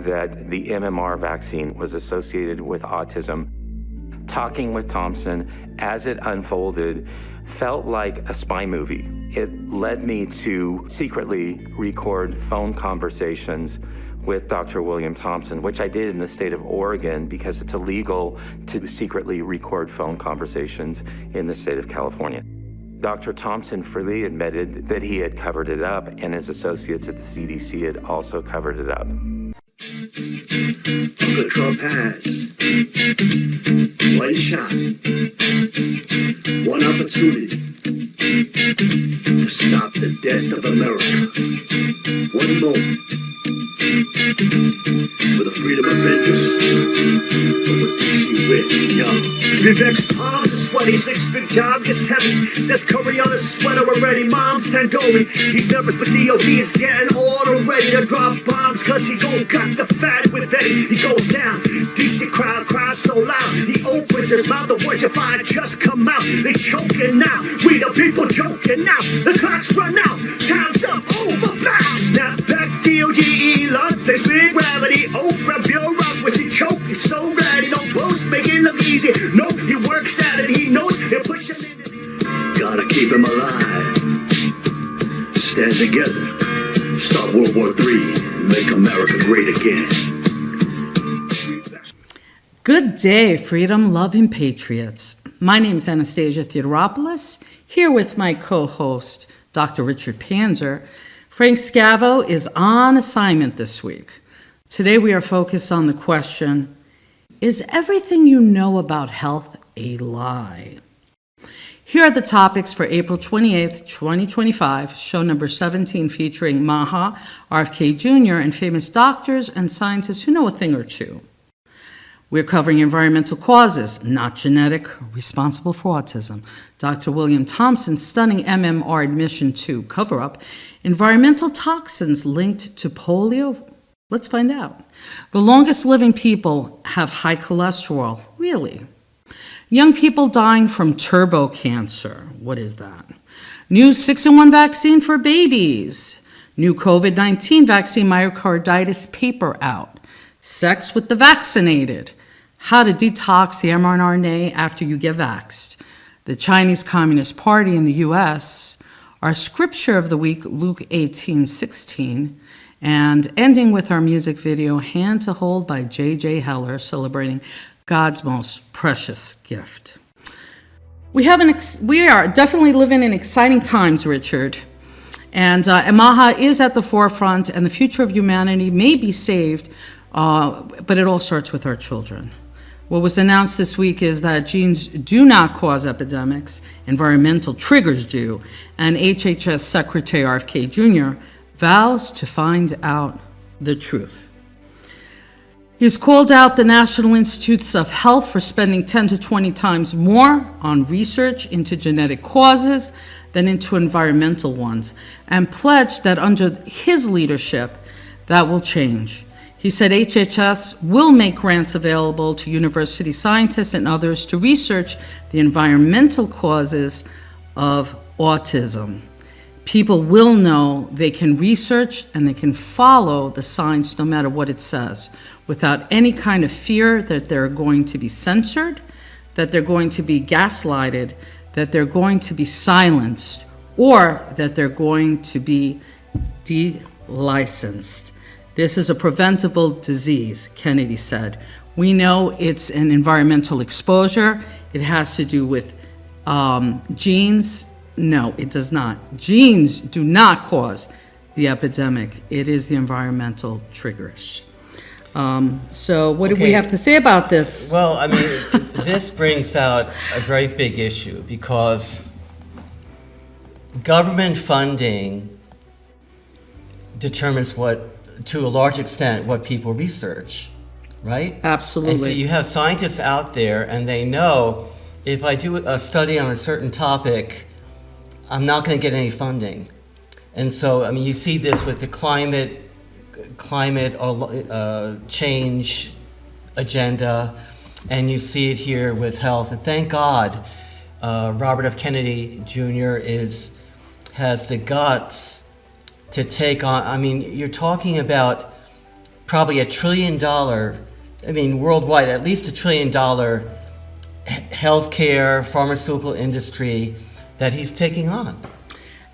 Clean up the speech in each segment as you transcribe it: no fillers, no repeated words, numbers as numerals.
that the MMR vaccine was associated with autism. Talking with Thompson as it unfolded felt like a spy movie. It led me to secretly record phone conversations with Dr. William Thompson, which I did in the state of Oregon because it's illegal to secretly record phone conversations in the state of California. Dr. Thompson freely admitted that he had covered it up, and his associates at the CDC had also covered it up. Uncle Trump has one shot, one opportunity to stop the death of America. One moment with the freedom of interest, but with DC written, yo. Vivek's palms are sweaty, six big job gets heavy. There's curry on his sweater already, mom's tandoori. He's nervous, but DOD is getting order ready to drop bombs, cause he gon' got the fat with Eddie. He goes down, DC crowd cries so loud. He opens his mouth, the words you find just come out. They choking now, we the people joking now. The clock's run out, time's up, over, back. Snap back, DOGE, Lord, thanks with gravity. Oh, grab your bureaucracy, choke, he's so ready. Don't boast, make it look easy. No, he works at it, he knows he'll push him in it. Gotta keep him alive. Stand together. Start World War III. Make America great again. Good day, freedom-loving patriots. My name is Anastasia Theodoropoulos, here with my co-host, Dr. Richard Panzer. Frank Scavo is on assignment this week. Today we are focused on the question, is everything you know about health a lie? Here are the topics for April 28th, 2025, show number 17 featuring Maha, RFK Jr., and famous doctors and scientists who know a thing or two. We're covering environmental causes, not genetic, responsible for autism. Dr. William Thompson's stunning MMR admission to cover-up. Environmental toxins linked to polio? Let's find out. The longest living people have high cholesterol. Really? Young people dying from turbo cancer. What is that? New 6-in-1 vaccine for babies. New COVID-19 vaccine myocarditis paper out. Sex with the vaccinated. How to detox the mRNA after you get vaxxed. The Chinese Communist Party in the U.S. Our scripture of the week, Luke 18:16. And ending with our music video, Hand to Hold by J.J. Heller, celebrating God's most precious gift. We are definitely living in exciting times, Richard. And Maha is at the forefront, and the future of humanity may be saved, but it all starts with our children. What was announced this week is that genes do not cause epidemics, environmental triggers do, and HHS Secretary RFK Jr. vows to find out the truth. He's called out the National Institutes of Health for spending 10 to 20 times more on research into genetic causes than into environmental ones, and pledged that under his leadership, that will change. He said HHS will make grants available to university scientists and others to research the environmental causes of autism. People will know they can research and they can follow the science no matter what it says, without any kind of fear that they're going to be censored, that they're going to be gaslighted, that they're going to be silenced, or that they're going to be delicensed. This is a preventable disease, Kennedy said. We know it's an environmental exposure. It has to do with genes. No, it does not. Genes do not cause the epidemic. It is the environmental triggers. So what do we have to say about this? Well, I mean, this brings out a very big issue because government funding determines to a large extent, what people research, right? Absolutely. And so you have scientists out there and they know if I do a study on a certain topic, I'm not going to get any funding. And so, I mean, you see this with the climate change agenda, and you see it here with health. And thank God, Robert F. Kennedy Jr. has the guts to take on. I mean, you're talking about probably $1 trillion, I mean, worldwide, at least $1 trillion healthcare, pharmaceutical industry that he's taking on.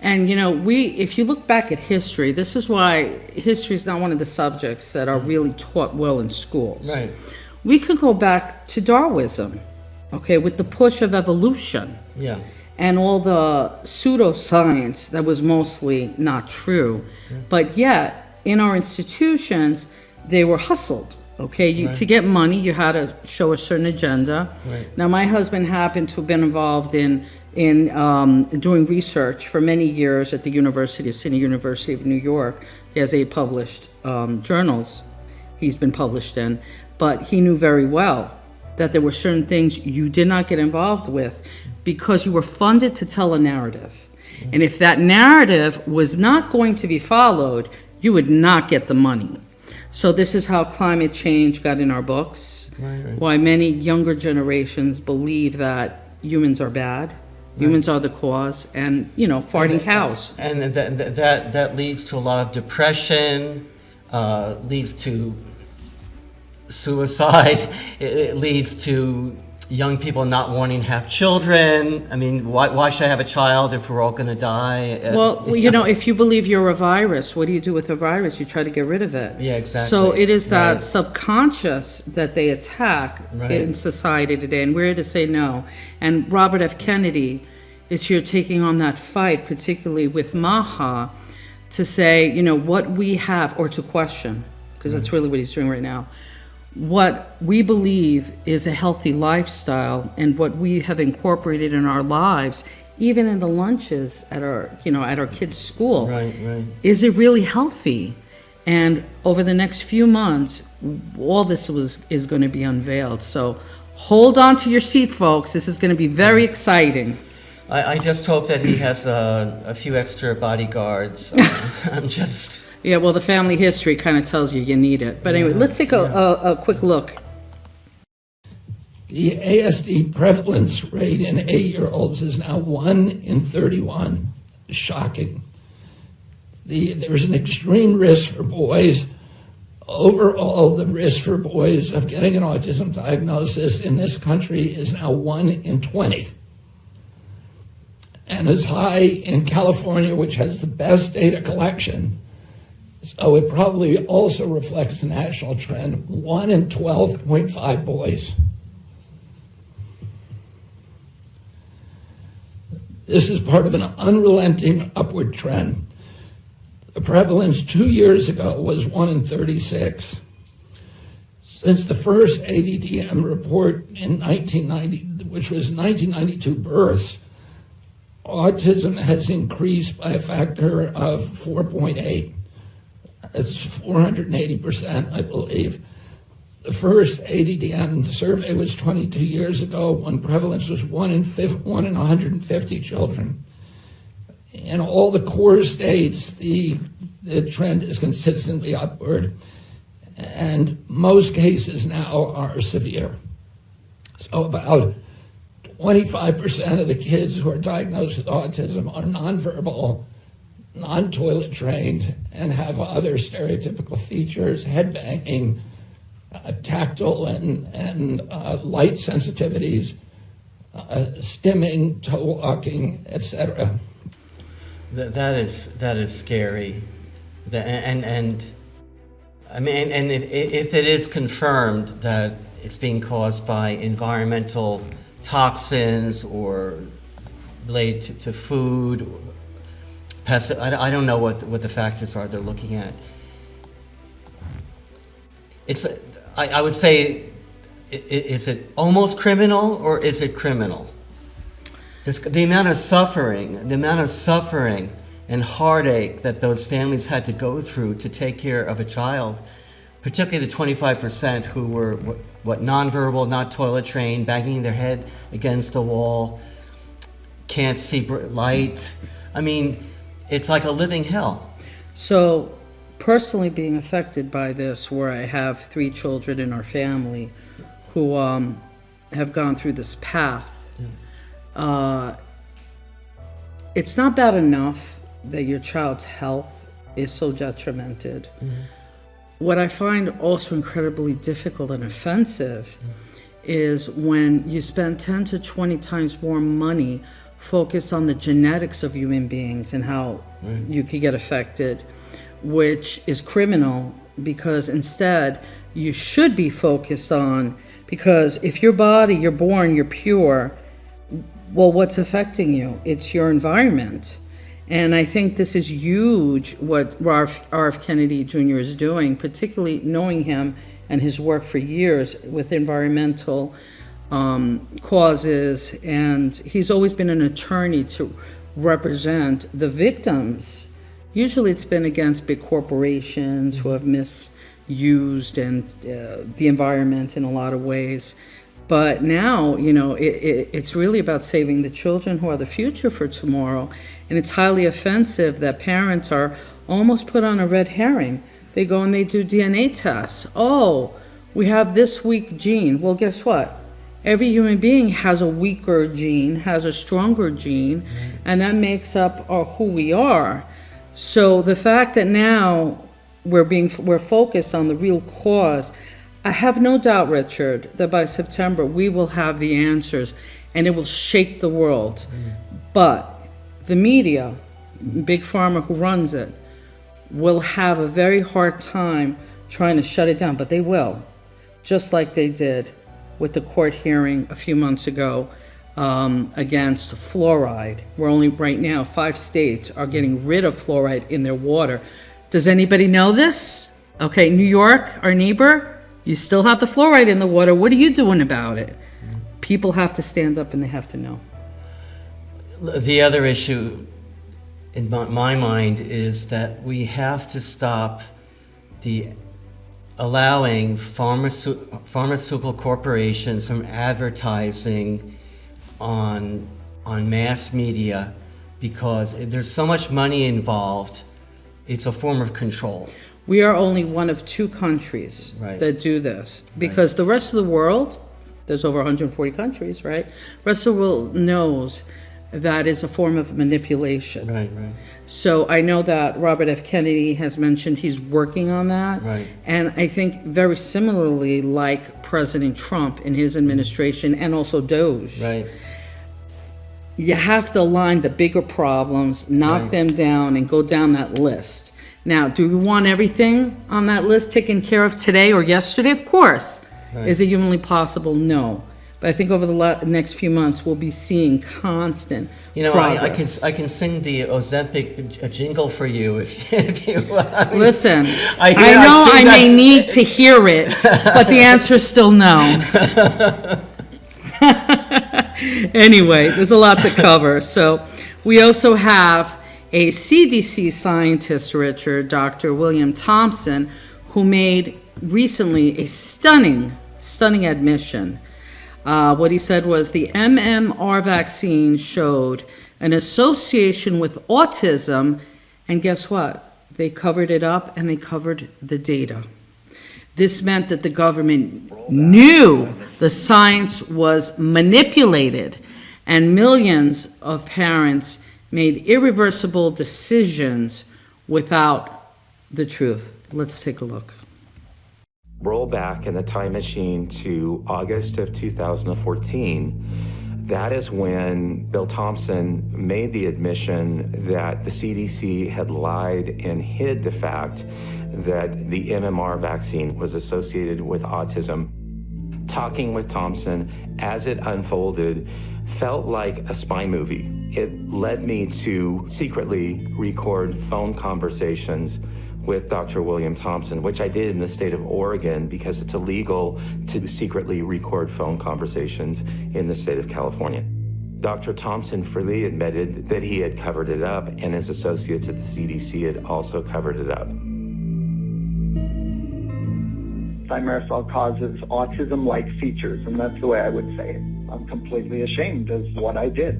And if you look back at history, this is why history is not one of the subjects that are really taught well in schools. Right. We could go back to Darwinism, okay, with the push of evolution. Yeah. And all the pseudoscience that was mostly not true. Yeah. But yet, in our institutions, they were hustled. Okay, to get money, you had to show a certain agenda. Right. Now, my husband happened to have been involved in doing research for many years at the City University of New York. He has 8 published journals he's been published in, but he knew very well that there were certain things you did not get involved with because you were funded to tell a narrative. And if that narrative was not going to be followed, you would not get the money. So this is how climate change got in our books, right. Why many younger generations believe that humans are bad, humans are the cause, and, farting cows. And that leads to a lot of depression, leads to suicide, it leads to young people not wanting to have children. I mean, why should I have a child if we're all going to die? Well, if you believe you're a virus, what do you do with a virus? You try to get rid of it. Yeah, exactly. So it is that right. subconscious that they attack in society today, and we're here to say no. And Robert F. Kennedy is here taking on that fight, particularly with Maha, to say, what we have, or to question, because that's really what he's doing right now, what we believe is a healthy lifestyle and what we have incorporated in our lives, even in the lunches at our kids' school. Right. Is it really healthy? And over the next few months, all this is going to be unveiled. So hold on to your seat, folks. This is going to be very exciting. I just hope that he has a few extra bodyguards. I'm just... Yeah, well, the family history kind of tells you need it. But anyway, let's take a quick look. The ASD prevalence rate in 8-year-olds is now 1 in 31. Shocking. There's an extreme risk for boys. Overall, the risk for boys of getting an autism diagnosis in this country is now 1 in 20. And as high in California, which has the best data collection. So it probably also reflects the national trend, 1 in 12.5 boys. This is part of an unrelenting upward trend. The prevalence 2 years ago was 1 in 36. Since the first ADDM report in 1990, which was 1992 births, autism has increased by a factor of 4.8. That's 480%, I believe. The first ADDM survey was 22 years ago when prevalence was 1 in 150 children. In all the core states, the trend is consistently upward, and most cases now are severe. So about 25% of the kids who are diagnosed with autism are nonverbal, non-toilet trained, and have other stereotypical features, head banging, tactile and light sensitivities, stimming, toe walking, etc. That is scary, and I mean, and if it is confirmed that it's being caused by environmental toxins or related to food, I don't know what the factors are they're looking at. I would say, is it almost criminal or is it criminal? The amount of suffering and heartache that those families had to go through to take care of a child, particularly the 25% who were nonverbal, not toilet trained, banging their head against the wall, can't see light. I mean, it's like a living hell. So, personally being affected by this, where I have 3 children in our family who have gone through this path, it's not bad enough that your child's health is so detrimented. what I find also incredibly difficult and offensive is when you spend 10 to 20 times more money focused on the genetics of human beings and how you could get affected, which is criminal, because instead you should be focused on, because if your body, you're born, you're pure, well, what's affecting you? It's your environment. And I think this is huge what R.F. Kennedy Jr. is doing, particularly knowing him and his work for years with environmental causes. And he's always been an attorney to represent the victims. Usually it's been against big corporations who have misused and the environment in a lot of ways. But now, it's really about saving the children who are the future for tomorrow. And it's highly offensive that parents are almost put on a red herring. They go and they do DNA tests. Oh, we have this weak gene. Well, guess what? Every human being has a weaker gene, has a stronger gene, and that makes up who we are. So the fact that now we're focused on the real cause, I have no doubt, Richard, that by September we will have the answers and it will shake the world. But the media, Big Pharma who runs it, will have a very hard time trying to shut it down, but they will, just like they did with the court hearing a few months ago against fluoride, where only right now 5 states are getting rid of fluoride in their water. Does anybody know this? Okay, New York, our neighbor, you still have the fluoride in the water. What are you doing about it? People have to stand up and they have to know. The other issue in my mind is that we have to stop allowing pharmaceutical corporations from advertising on mass media, because there's so much money involved. It's a form of control. We are only one of 2 countries that do this, because the rest of the world, there's over 140 countries, right? The rest of the world knows that is a form of manipulation. Right. So I know that Robert F. Kennedy has mentioned he's working on that. Right. And I think very similarly, like President Trump in his administration and also Doge. Right. You have to align the bigger problems, knock them down, and go down that list. Now, do we want everything on that list taken care of today or yesterday? Of course. Right. Is it humanly possible? No. But I think over the next few months, we'll be seeing constant progress. I can sing the Ozempic jingle for you if you want. Listen, I know I may need to hear it, but the answer is still no. Anyway, there's a lot to cover. So we also have a CDC scientist, Richard, Dr. William Thompson, who made recently a stunning admission. What he said was the MMR vaccine showed an association with autism, and guess what? They covered it up and they covered the data. This meant that the government knew the science was manipulated, and millions of parents made irreversible decisions without the truth. Let's take a look. Roll back in the time machine to August of 2014. That is when Bill Thompson made the admission that the CDC had lied and hid the fact that the MMR vaccine was associated with autism. Talking with Thompson as it unfolded felt like a spy movie. It led me to secretly record phone conversations with Dr. William Thompson, which I did in the state of Oregon because it's illegal to secretly record phone conversations in the state of California. Dr. Thompson freely admitted that he had covered it up, and his associates at the CDC had also covered it up. Thimerosal causes autism-like features, and that's the way I would say it. I'm completely ashamed of what I did.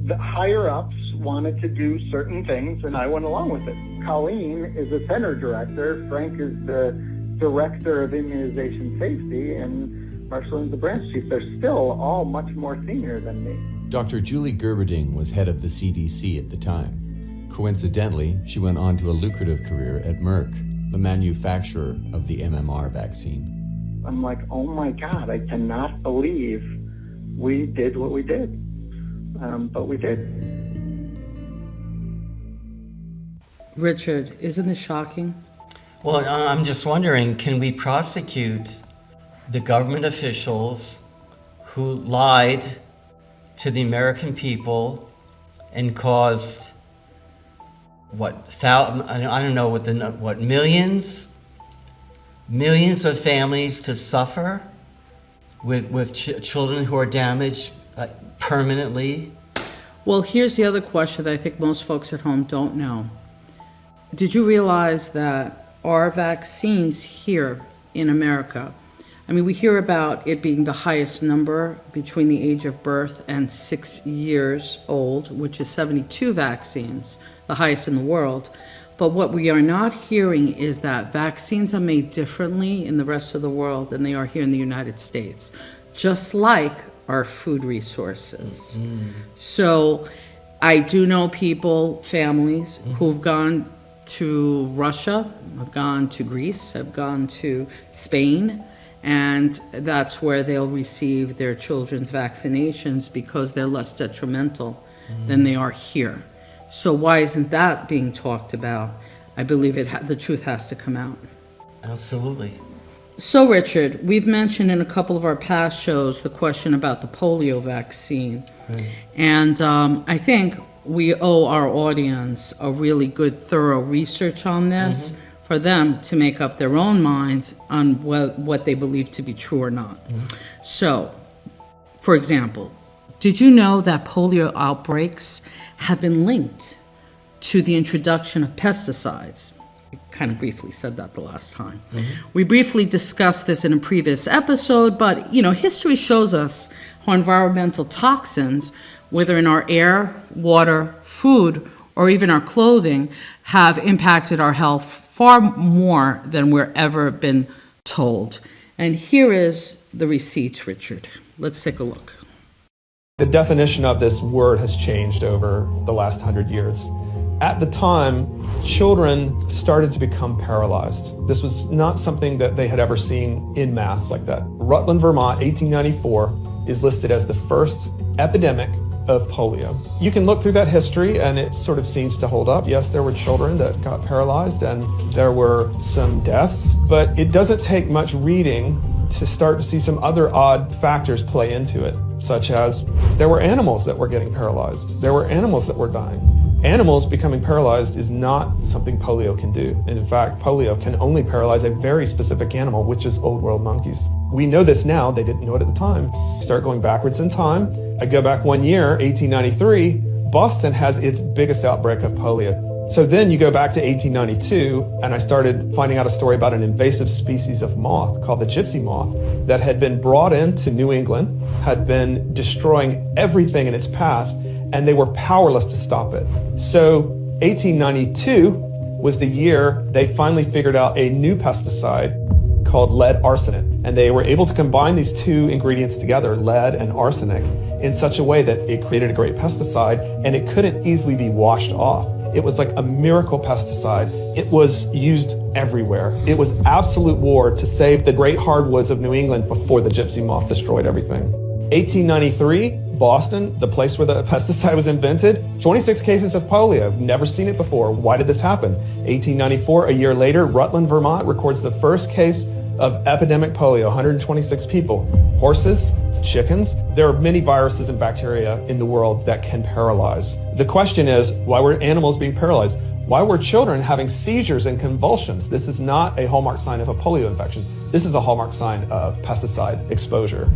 The higher-ups wanted to do certain things, and I went along with it. Colleen is the center director, Frank is the director of immunization safety, and Marceline the branch chief. They're still all much more senior than me. Dr. Julie Gerberding was head of the CDC at the time. Coincidentally, she went on to a lucrative career at Merck. the manufacturer of the MMR vaccine. I'm like, oh my God, I cannot believe we did what we did. But we did. Richard, isn't this shocking? Well, I'm just wondering, can we prosecute the government officials who lied to the American people and caused I don't know what millions of families to suffer with children who are damaged permanently? Well, here's the other question that I think most folks at home don't know. Did you realize that our vaccines here in America, I mean, we hear about it being the highest number between the age of birth and 6 years old, which is 72 vaccines, the highest in the world. But what we are not hearing is that vaccines are made differently in the rest of the world than they are here in the United States, just like our food resources. Mm-hmm. So I do know people, families, who've gone to Russia, have gone to Greece, have gone to Spain, and that's where they'll receive their children's vaccinations because they're less detrimental than they are here. So why isn't that being talked about? I believe the truth has to come out. Absolutely. So Richard, we've mentioned in a couple of our past shows the question about the polio vaccine. Right. And I think we owe our audience a really good, thorough research on this for them to make up their own minds on what they believe to be true or not. So, for example, did you know that polio outbreaks have been linked to the introduction of pesticides? I kind of briefly said that the last time. We briefly discussed this in a previous episode, but history shows us how environmental toxins, whether in our air, water, food, or even our clothing, have impacted our health far more than we're ever been told. And here is the receipts, Richard. Let's take a look. The definition of this word has changed over the last 100 years. At the time, children started to become paralyzed. This was not something that they had ever seen in mass like that. Rutland, Vermont, 1894, is listed as the first epidemic of polio. You can look through that history and it sort of seems to hold up. Yes, there were children that got paralyzed and there were some deaths, but it doesn't take much reading to start to see some other odd factors play into it, such as there were animals that were getting paralyzed. There were animals that were dying. Animals becoming paralyzed is not something polio can do. And in fact, polio can only paralyze a very specific animal, which is old world monkeys. We know this now, they didn't know it at the time. Start going backwards in time. I go back 1 year, 1893, Boston has its biggest outbreak of polio. So then you go back to 1892, and I started finding out a story about an invasive species of moth called the gypsy moth that had been brought into New England, had been destroying everything in its path, and they were powerless to stop it. So 1892 was the year they finally figured out a new pesticide called lead arsenate. And they were able to combine these two ingredients together, lead and arsenic, in such a way that it created a great pesticide and it couldn't easily be washed off. It was like a miracle pesticide. It was used everywhere. It was absolute war to save the great hardwoods of New England before the gypsy moth destroyed everything. 1893, Boston, the place where the pesticide was invented, 26 cases of polio. Never seen it before. Why did this happen? 1894, a year later, Rutland, Vermont records the first case of epidemic polio, 126 people. Horses, chickens. There are many viruses and bacteria in the world that can paralyze. The question is, why were animals being paralyzed? Why were children having seizures and convulsions? This is not a hallmark sign of a polio infection. This is a hallmark sign of pesticide exposure.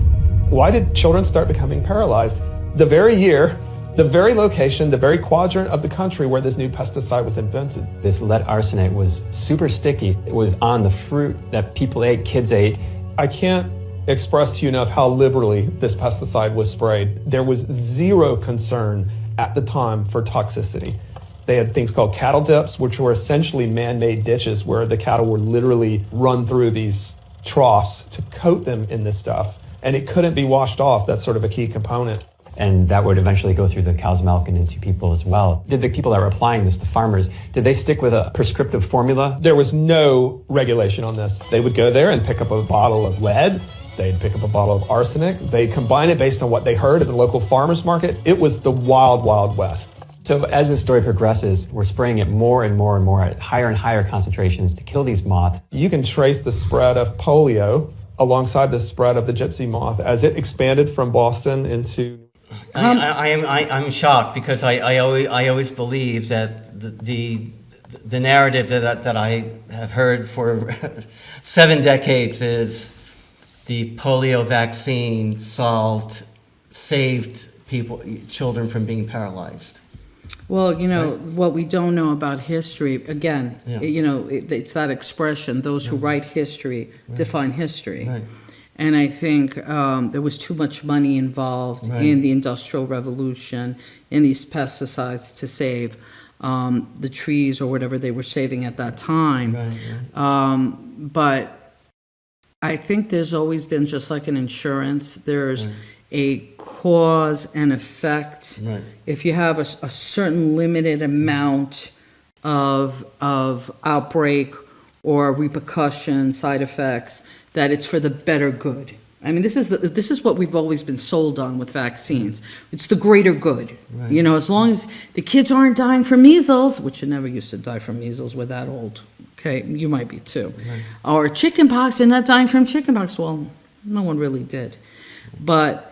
Why did children start becoming paralyzed? The very year, the very location, the very quadrant of the country where this new pesticide was invented. This lead arsenate was super sticky. It was on the fruit that people ate, kids ate. I can't express to you enough how liberally this pesticide was sprayed. There was zero concern at the time for toxicity. They had things called cattle dips, which were essentially man-made ditches where the cattle were literally run through these troughs to coat them in this stuff. And it couldn't be washed off. That's sort of a key component. And that would eventually go through the cow's milk and into people as well. Did the people that were applying this, the farmers, did they stick with a prescriptive formula? There was no regulation on this. They would go there and pick up a bottle of lead. They'd pick up a bottle of arsenic. They'd combine it based on what they heard at the local farmer's market. It was the wild, wild west. So as this story progresses, we're spraying it more and more and more at higher and higher concentrations to kill these moths. You can trace the spread of polio alongside the spread of the gypsy moth as it expanded from Boston into... I'm shocked because I always believe that the narrative that I have heard for 7 decades is the polio vaccine saved children from being paralyzed. Well, what we don't know about history, again, it's that expression, those who write history define history. Right. And I think there was too much money involved in the Industrial Revolution, in these pesticides to save the trees or whatever they were saving at that time. But I think there's always been, just like in insurance, there's a cause and effect. Right. If you have a certain limited amount of outbreak or repercussion, side effects, that it's for the better good. I mean, this is what we've always been sold on with vaccines. It's the greater good. Right. As long as the kids aren't dying from measles, which you never used to die from measles, we're that old. Okay, you might be too. Right. Or chickenpox, they're not dying from chickenpox. Well, no one really did. But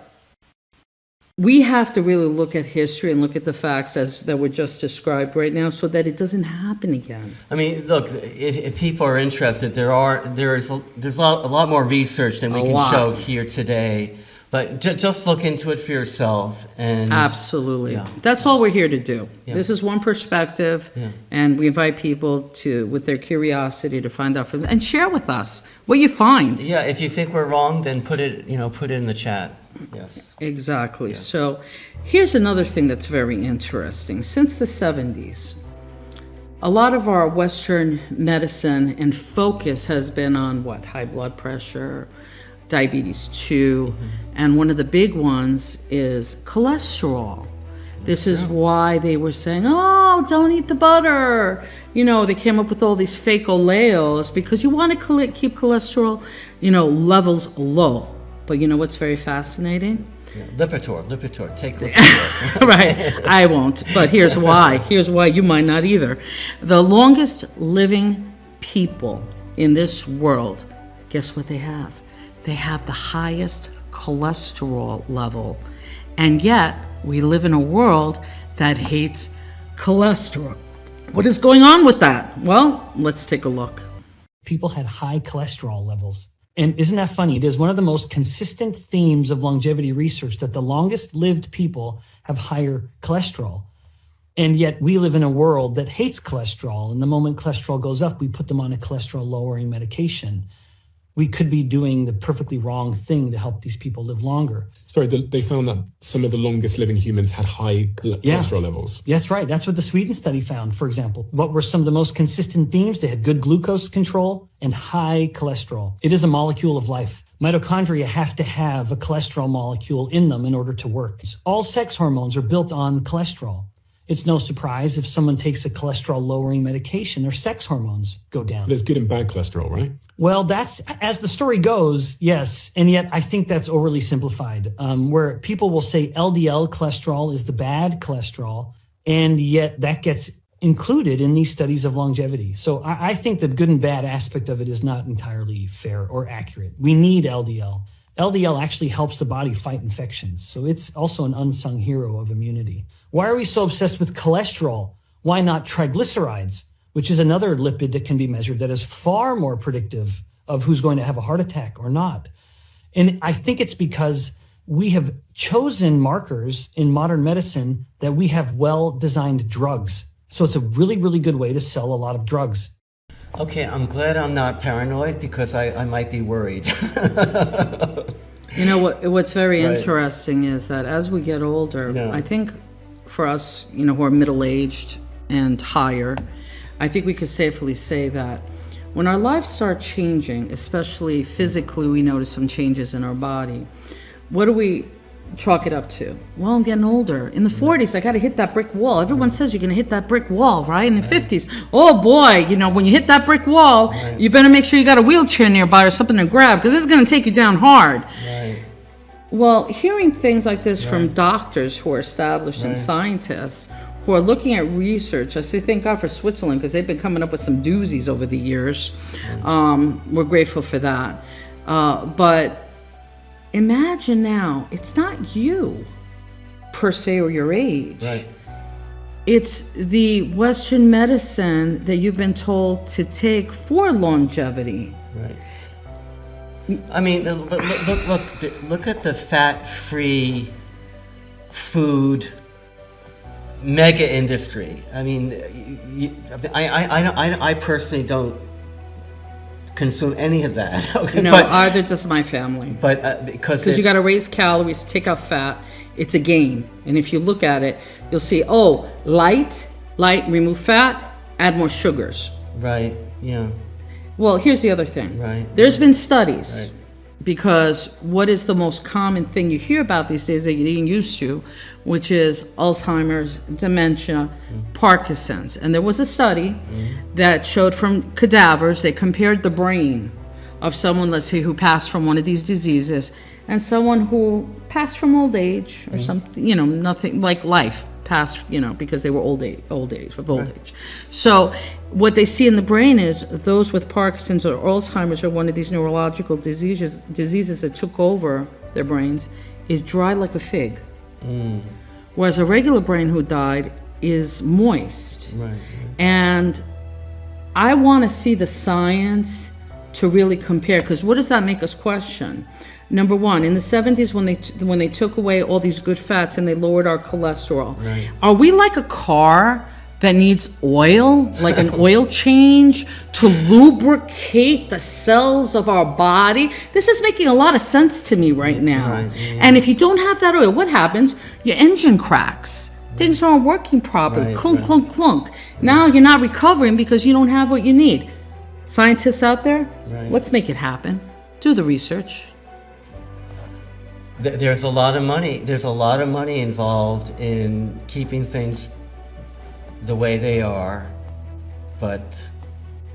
we have to really look at history and look at the facts as that were just described right now so that it doesn't happen again. I mean, look, if people are interested, there's a lot more research than we can show here today. But just look into it for yourself. And absolutely. Yeah. That's all we're here to do. Yeah. This is one perspective, and we invite people to, with their curiosity, to find out from and share with us what you find. Yeah, if you think we're wrong, then put it in the chat. Yes. Exactly. Yeah. So here's another thing that's very interesting. Since the 70s, a lot of our Western medicine and focus has been on what? High blood pressure, diabetes 2, and one of the big ones is cholesterol. This is why they were saying, oh, don't eat the butter. They came up with all these fake oleos because you want to keep cholesterol, levels low. But you know what's very fascinating? Yeah. Lipitor, take Lipitor. Right, I won't, but here's why. Here's why you might not either. The longest living people in this world, guess what they have? They have the highest cholesterol level. And yet, we live in a world that hates cholesterol. What is going on with that? Well, let's take a look. People had high cholesterol levels. And isn't that funny? It is one of the most consistent themes of longevity research that the longest lived people have higher cholesterol. And yet we live in a world that hates cholesterol. And the moment cholesterol goes up, we put them on a cholesterol lowering medication. We could be doing the perfectly wrong thing to help these people live longer. Sorry, they found that some of the longest living humans had high cholesterol levels. Yeah, that's right. That's what the Sweden study found, for example. What were some of the most consistent themes? They had good glucose control and high cholesterol. It is a molecule of life. Mitochondria have to have a cholesterol molecule in them in order to work. All sex hormones are built on cholesterol. It's no surprise if someone takes a cholesterol-lowering medication, their sex hormones go down. There's good and bad cholesterol, right? Well, that's, as the story goes, yes. And yet I think that's overly simplified, where people will say LDL cholesterol is the bad cholesterol, and yet that gets included in these studies of longevity. So I think the good and bad aspect of it is not entirely fair or accurate. We need LDL. LDL actually helps the body fight infections. So it's also an unsung hero of immunity. Why are we so obsessed with cholesterol? Why not triglycerides, which is another lipid that can be measured that is far more predictive of who's going to have a heart attack or not? And I think it's because we have chosen markers in modern medicine that we have well-designed drugs. So it's a really, really good way to sell a lot of drugs. Okay, I'm glad I'm not paranoid because I might be worried. What's very interesting is that as we get older, I think for us, who are middle-aged and higher, I think we could safely say that when our lives start changing, especially physically, we notice some changes in our body. What do we chalk it up to? Well, I'm getting older. In the 40s, I got to hit that brick wall. Everyone says you're going to hit that brick wall, right? In the 50s, oh boy, when you hit that brick wall, you better make sure you got a wheelchair nearby or something to grab, because it's going to take you down hard. Right. Well, hearing things like this from doctors who are established and scientists who are looking at research, I say thank God for Switzerland, because they've been coming up with some doozies over the years. We're grateful for that. But imagine now, it's not you per se or your age. Right. It's the Western medicine that you've been told to take for longevity. Right. I mean, look at the fat-free food mega industry. I mean, I personally don't consume any of that. Okay, No, either does my family. But because you got to raise calories, take out fat. It's a game. And if you look at it, you'll see, light, remove fat, add more sugars. Right, yeah. Well, here's the other thing. Right. There's been studies, because what is the most common thing you hear about these days that you're getting used to, which is Alzheimer's, dementia, Parkinson's. And there was a study that showed from cadavers, they compared the brain of someone, let's say, who passed from one of these diseases, and someone who passed from old age or something, nothing like life passed, because they were old age. So what they see in the brain is those with Parkinson's or Alzheimer's or one of these neurological diseases that took over their brains is dry like a fig. Whereas a regular brain who died is moist. Right. And I want to see the science to really compare, because what does that make us question? Number one, in the 70s when they took away all these good fats and they lowered our cholesterol, are we like a car that needs oil, like an oil change to lubricate the cells of our body? This is making a lot of sense to me right now. And if you don't have that oil, what happens? Your engine cracks. Things aren't working properly. Clunk, clunk, clunk. Now you're not recovering because you don't have what you need. Scientists out there, let's make it happen. Do the research. There's a lot of money. There's a lot of money involved in keeping things the way they are, but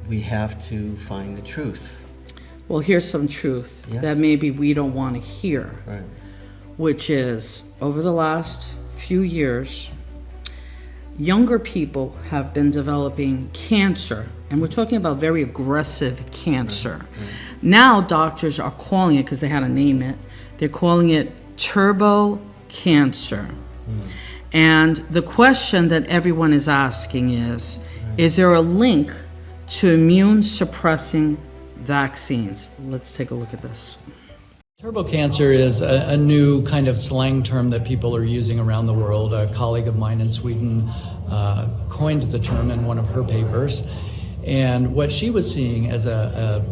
we have to find the truth. Well, here's some truth that maybe we don't want to hear, which is over the last few years, younger people have been developing cancer, and we're talking about very aggressive cancer. Now doctors are calling it, because they had to name it, they're calling it turbo cancer. And the question that everyone is asking is there a link to immune suppressing vaccines? Let's take a look at this. Turbo cancer is a new kind of slang term that people are using around the world. A colleague of mine in Sweden coined the term in one of her papers. And what she was seeing as a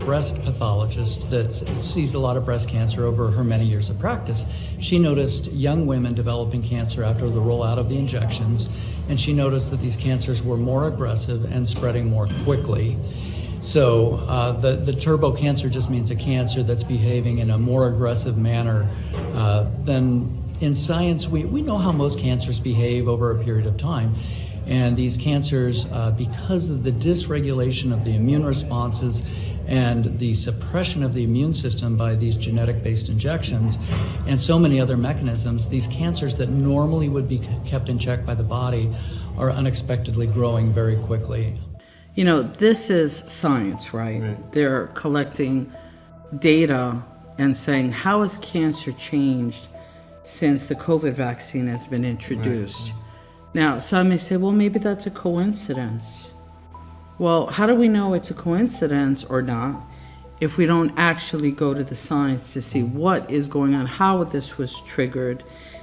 breast pathologist that sees a lot of breast cancer over her many years of practice, she noticed young women developing cancer after the rollout of the injections, and she noticed that these cancers were more aggressive and spreading more quickly. So the turbo cancer just means a cancer that's behaving in a more aggressive manner than in science. We know how most cancers behave over a period of time. And these cancers, because of the dysregulation of the immune responses and the suppression of the immune system by these genetic-based injections and so many other mechanisms, these cancers that normally would be kept in check by the body are unexpectedly growing very quickly. This is science, right? They're collecting data and saying, how has cancer changed since the COVID vaccine has been introduced? Now, some may say, well, maybe that's a coincidence. Well, how do we know it's a coincidence or not if we don't actually go to the science to see what is going on, how this was triggered,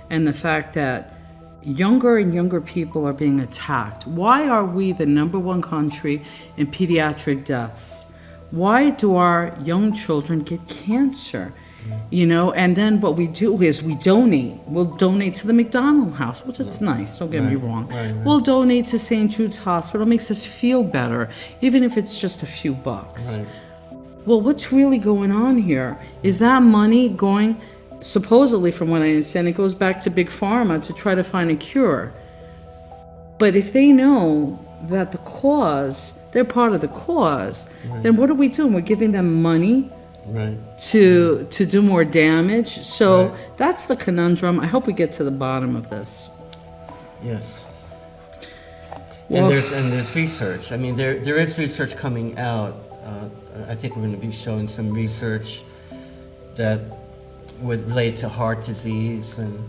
and the fact that younger and younger people are being attacked? Why are we the #1 country in pediatric deaths? Why do our young children get cancer? And then what we do is we donate. We'll donate to the McDonald House, which is nice, don't get me wrong. We'll donate to St. Jude's Hospital. It makes us feel better, even if it's just a few bucks. Well, what's really going on here? Is that money going supposedly, from what I understand, it goes back to Big Pharma to try to find a cure. But if they know that the cause, they're part of the cause, then what are we doing? We're giving them money to do more damage. So that's the conundrum. I hope we get to the bottom of this. Yes. Well, and there's research. I mean, there is research coming out. I think we're going to be showing some research that would relate to heart disease and.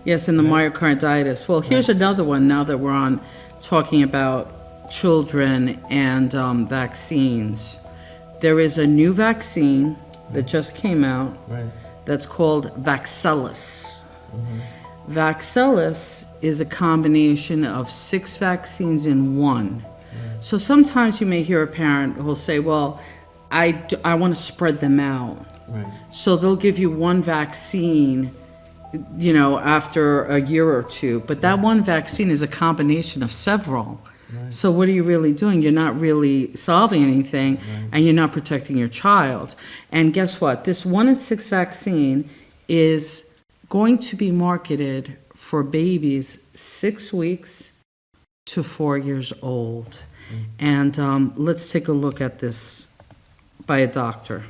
Yes, and the myocarditis. Well, here's another one now that we're on talking about children and vaccines. There is a new vaccine that just came out that's called Vaxelis. Vaxelis is a combination of 6 vaccines in one. So sometimes you may hear a parent who will say, well, I want to spread them out. So they'll give you one vaccine, you know, after a year or two. But that one vaccine is a combination of several. So what are you really doing? You're not really solving anything, and you're not protecting your child. And guess what? This 1 in 6 vaccine is going to be marketed for babies 6 weeks to 4 years old. And let's take a look at this by a doctor.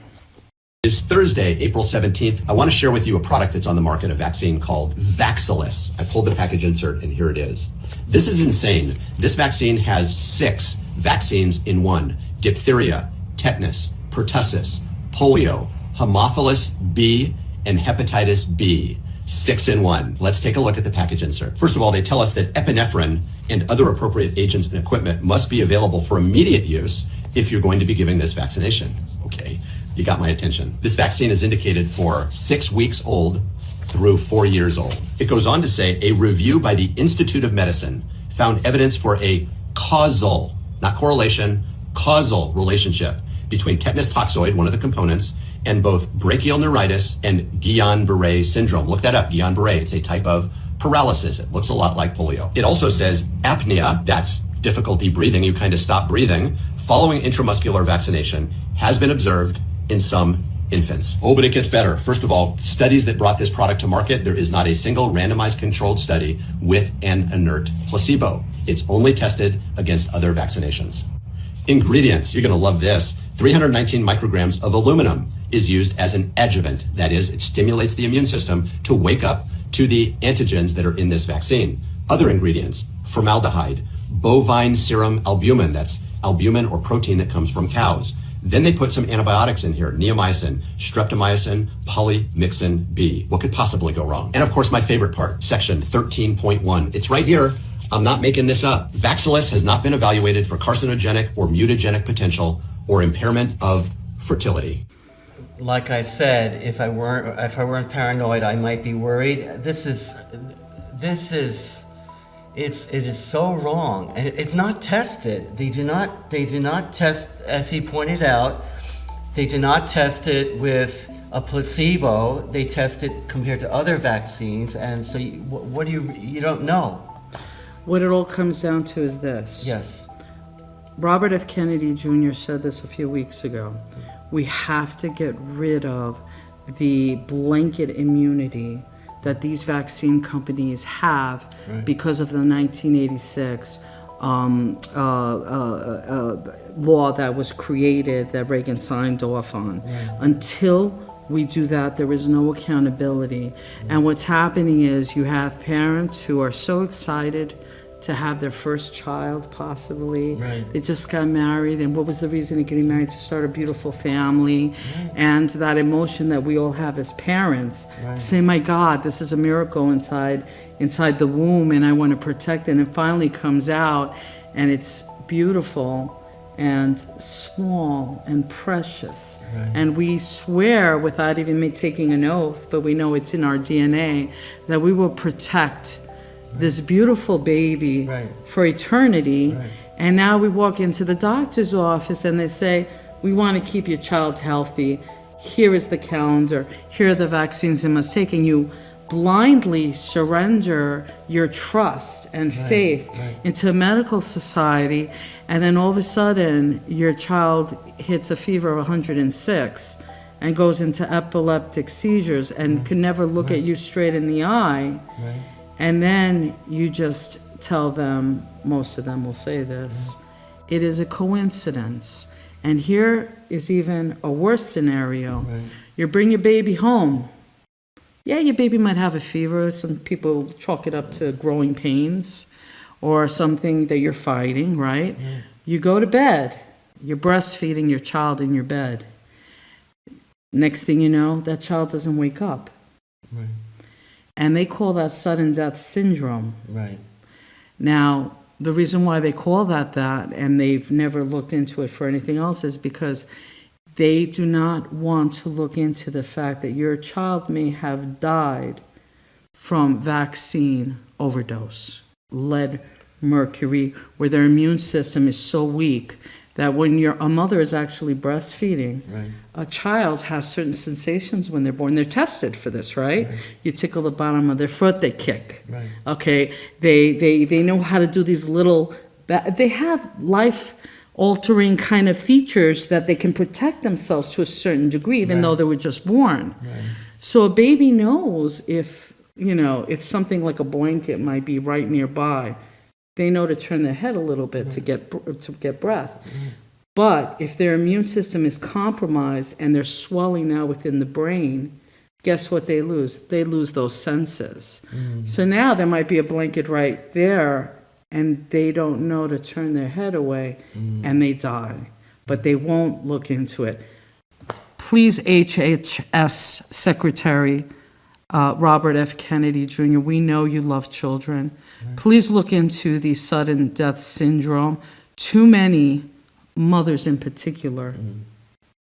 It's Thursday, April 17th. I want to share with you a product that's on the market, a vaccine called Vaxelis. I pulled the package insert and here it is. This is insane. This vaccine has 6 vaccines in one: diphtheria, tetanus, pertussis, polio, Haemophilus B, and hepatitis B. 6 in one. Let's take a look at the package insert. First of all, they tell us that epinephrine and other appropriate agents and equipment must be available for immediate use if you're going to be giving this vaccination. Okay. You got my attention. This vaccine is indicated for 6 weeks old through 4 years old. It goes on to say a review by the Institute of Medicine found evidence for a causal, not correlation, causal relationship between tetanus toxoid, one of the components, and both brachial neuritis and Guillain-Barré syndrome. Look that up, Guillain-Barré. It's a type of paralysis. It looks a lot like polio. It also says apnea, that's difficulty breathing, you kind of stop breathing, following intramuscular vaccination has been observed in some infants. Oh, but it gets better. First of all, studies that brought this product to market, there is not a single randomized controlled study with an inert placebo. It's only tested against other vaccinations. Ingredients, you're going to love this. 319 micrograms of aluminum is used as an adjuvant. That is, it stimulates the immune system to wake up to the antigens that are in this vaccine. Other ingredients, formaldehyde, bovine serum albumin, that's albumin or protein that comes from cows. Then they put some antibiotics in here, neomycin, streptomycin, polymyxin B. What could possibly go wrong? And of course, my favorite part, section 13.1. It's right here. I'm not making this up. Vaxelis has not been evaluated for carcinogenic or mutagenic potential or impairment of fertility. Like I said, if I weren't paranoid, I might be worried. It is so wrong, and it's not tested. They do not test, as he pointed out. They do not test it with a placebo. They test it compared to other vaccines, and so what do you don't know. What it all comes down to is this. Yes. Robert F. Kennedy Jr. said this a few weeks ago. We have to get rid of the blanket immunity that these vaccine companies have because of the 1986 law that was created that Reagan signed off on. Until we do that, there is no accountability. And what's happening is you have parents who are so excited to have their first child, possibly. They just got married, and what was the reason of getting married? To start a beautiful family. And that emotion that we all have as parents, to say, my God, this is a miracle inside the womb, and I want to protect it. And it finally comes out, and it's beautiful and small and precious. And we swear, without even taking an oath, but we know it's in our DNA, that we will protect this beautiful baby for eternity. And now we walk into the doctor's office and they say, we want to keep your child healthy. Here is the calendar. Here are the vaccines they must take. And you blindly surrender your trust and faith into a medical society. And then all of a sudden, your child hits a fever of 106. and goes into epileptic seizures and can never look at you straight in the eye. Right. And then you just tell them, most of them will say this, it is a coincidence. And here is even a worse scenario. Right. You bring your baby home. Yeah, your baby might have a fever. Some people chalk it up to growing pains or something that you're fighting, right? You go to bed. You're breastfeeding your child in your bed. Next thing you know, that child doesn't wake up. Right. And they call that sudden death syndrome. Right. Now, the reason why they call that, and they've never looked into it for anything else, is because they do not want to look into the fact that your child may have died from vaccine overdose, lead, mercury, where their immune system is so weak that when a mother is actually breastfeeding, Right. a child has certain sensations when they're born. They're tested for this, right? You tickle the bottom of their foot, they kick. Right. Okay, they know how to do these little, they have life-altering kind of features that they can protect themselves to a certain degree, even though they were just born. Right. So a baby knows if something like a blanket might be right nearby, they know to turn their head a little bit to get breath. But if their immune system is compromised and they're swelling now within the brain, guess what they lose? They lose those senses. So now there might be a blanket right there and they don't know to turn their head away and they die. But they won't look into it. Please, HHS Secretary Robert F. Kennedy Jr., we know you love children. Please look into the sudden death syndrome. Too many mothers in particular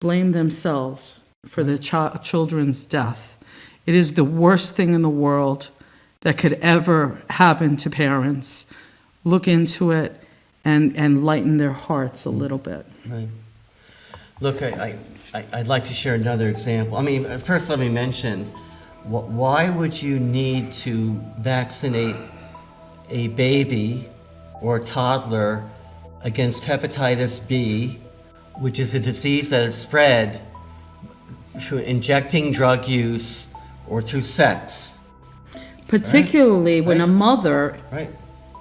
blame themselves for their children's death. It is the worst thing in the world that could ever happen to parents. Look into it and lighten their hearts a little bit. Right. Look, I'd like to share another example. I mean, first let me mention, why would you need to vaccinate a baby or toddler against hepatitis B, which is a disease that is spread through injecting drug use or through sex? Particularly when a mother Right.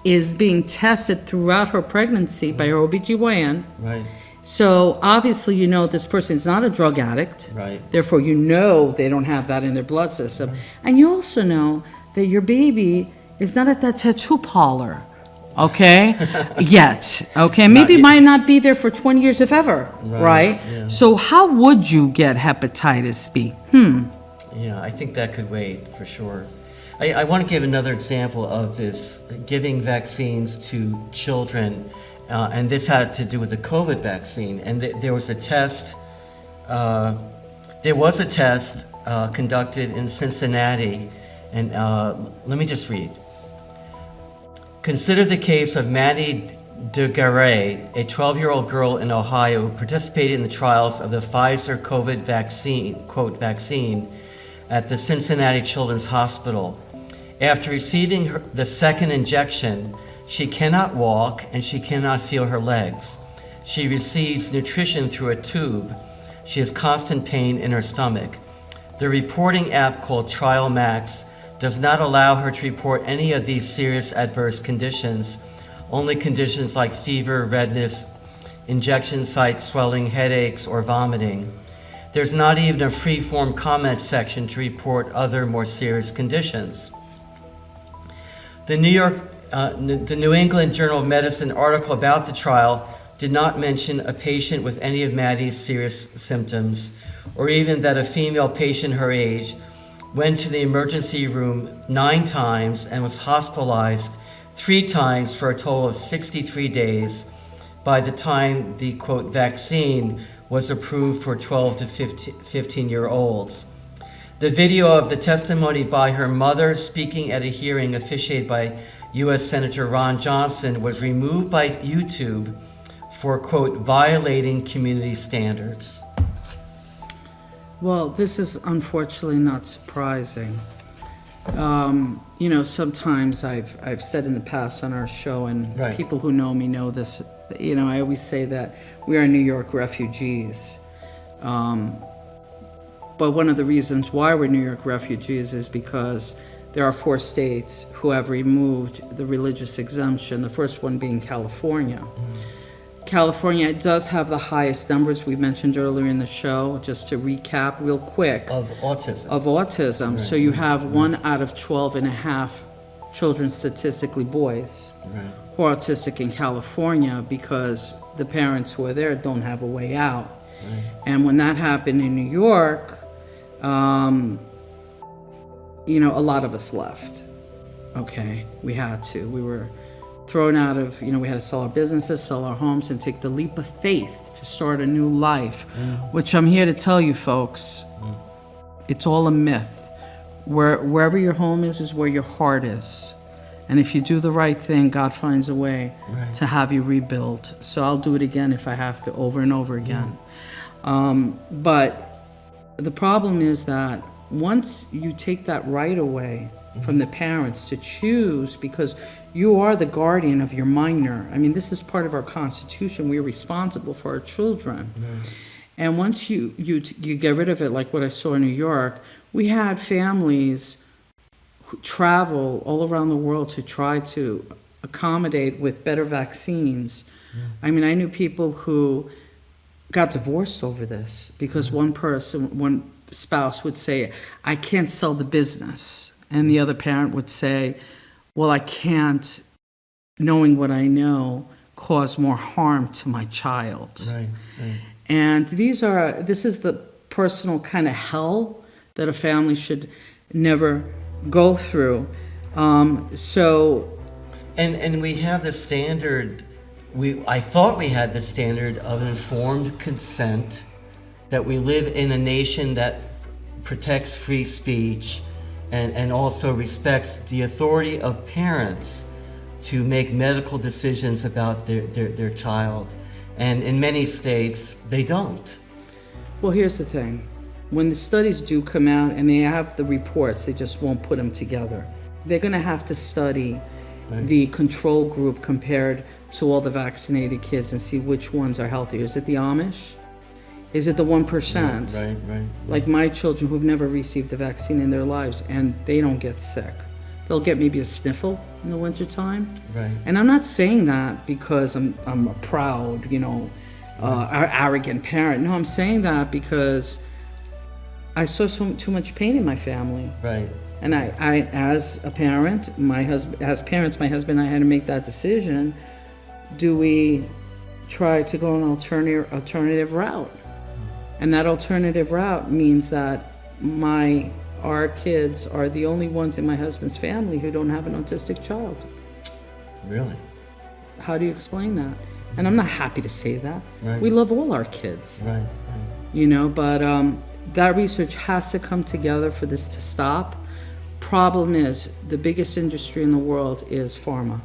is being tested throughout her pregnancy by her OBGYN. Right. So obviously you know this person is not a drug addict. Right. Therefore you know they don't have that in their blood system. And you also know that your baby is not at that tattoo parlor, okay? Yet, okay? Maybe yet. might not be there for 20 years if ever, right? Yeah. So how would you get hepatitis B? Yeah, I think that could wait for sure. I want to give another example of this, giving vaccines to children, and this had to do with the COVID vaccine. And there was a test. There was a test conducted in Cincinnati, and let me just read. Consider the case of Maddie DeGaray, a 12-year-old girl in Ohio who participated in the trials of the Pfizer COVID vaccine, quote, vaccine, at the Cincinnati Children's Hospital. After receiving the second injection, she cannot walk and she cannot feel her legs. She receives nutrition through a tube. She has constant pain in her stomach. The reporting app called Trial Max does not allow her to report any of these serious adverse conditions, only conditions like fever, redness, injection site swelling, headaches, or vomiting. There's not even a free-form comment section to report other more serious conditions. The New England Journal of Medicine article about the trial did not mention a patient with any of Maddie's serious symptoms, or even that a female patient her age went to the emergency room 9 times and was hospitalized 3 times for a total of 63 days by the time the, quote, vaccine was approved for 12 to 15-year-olds. The video of the testimony by her mother speaking at a hearing officiated by U.S. Senator Ron Johnson was removed by YouTube for, quote, violating community standards. Well, this is unfortunately not surprising. You know, sometimes I've said in the past on our show, and Right. people who know me know this, you know, I always say that we are New York refugees. But one of the reasons why we're New York refugees is because there are 4 states who have removed the religious exemption, the first one being California. California does have the highest numbers we mentioned earlier in the show, just to recap real quick. Of autism. Of autism. So you have 1 out of 12 and a half children, statistically boys, who are autistic in California because the parents who are there don't have a way out. And when that happened in New York, you know, a lot of us left. Okay, we had to. We were thrown out of, you know, we had to sell our businesses, sell our homes, and take the leap of faith to start a new life, which I'm here to tell you folks, it's all a myth. Wherever your home is where your heart is. And if you do the right thing, God finds a way to have you rebuild. So I'll do it again if I have to, over and over again. But the problem is that once you take that right away from the parents to choose, because you are the guardian of your minor. I mean, this is part of our Constitution. We're responsible for our children. And once you get rid of it, like what I saw in New York, we had families who travel all around the world to try to accommodate with better vaccines. I mean, I knew people who got divorced over this because one spouse would say, I can't sell the business. And the other parent would say, well, I can't, knowing what I know, cause more harm to my child. And this is the personal kind of hell that a family should never go through. And we have the standard, I thought we had the standard of informed consent, that we live in a nation that protects free speech and also respects the authority of parents to make medical decisions about their child. And in many states, they don't. Well, here's the thing. When the studies do come out and they have the reports, they just won't put them together. They're going to have to study the control group compared to all the vaccinated kids and see which ones are healthier. Is it the Amish? Is it the 1%? Right. Like my children who've never received a vaccine in their lives, and they don't get sick. They'll get maybe a sniffle in the wintertime. And I'm not saying that because I'm a proud, arrogant parent. No, I'm saying that because I saw too much pain in my family. And I as a parent, my husband and I had to make that decision. Do we try to go an alternative route? And that alternative route means that our kids are the only ones in my husband's family who don't have an autistic child. Really? How do you explain that? And I'm not happy to say that. We love all our kids. But that research has to come together for this to stop. Problem is, the biggest industry in the world is pharma.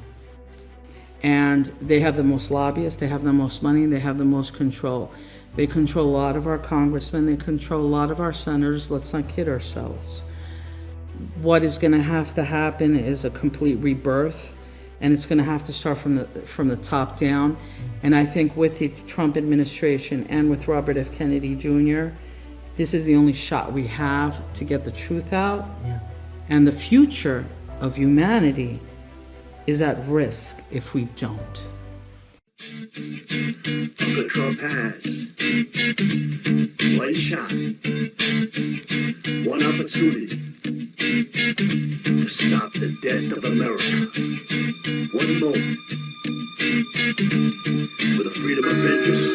And they have the most lobbyists, they have the most money, they have the most control. They control a lot of our congressmen, they control a lot of our senators. Let's not kid ourselves. What is going to have to happen is a complete rebirth, and it's going to have to start from the top down. And I think with the Trump administration and with Robert F. Kennedy Jr., this is the only shot we have to get the truth out. And the future of humanity is at risk if we don't. Uncle Trump has one shot, one opportunity to stop the death of America. One moment with a freedom of interest.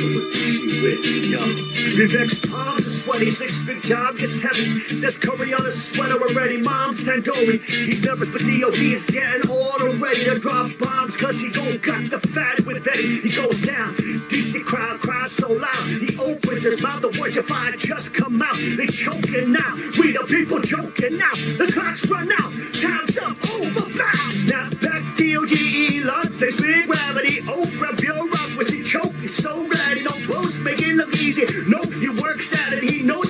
But what do you see with, yo? Vivek's palms are sweaty, his next big job gets heavy. There's curry on his sweater already, mom's tandoori. He's nervous, but DOD is getting order ready to drop bombs, cause he gon' got the fat with Eddie. He goes down, DC crowd cries so loud. He opens his mouth, the words you find just come out. They choking now, we the people joking now. The clock's run out, time's up, over, bow. Snap back, DOGE, Lord, thanks with gravity. Oh, grab your rock, was he choke? He's so ready, no boast, make it look easy. No, he works at it, he knows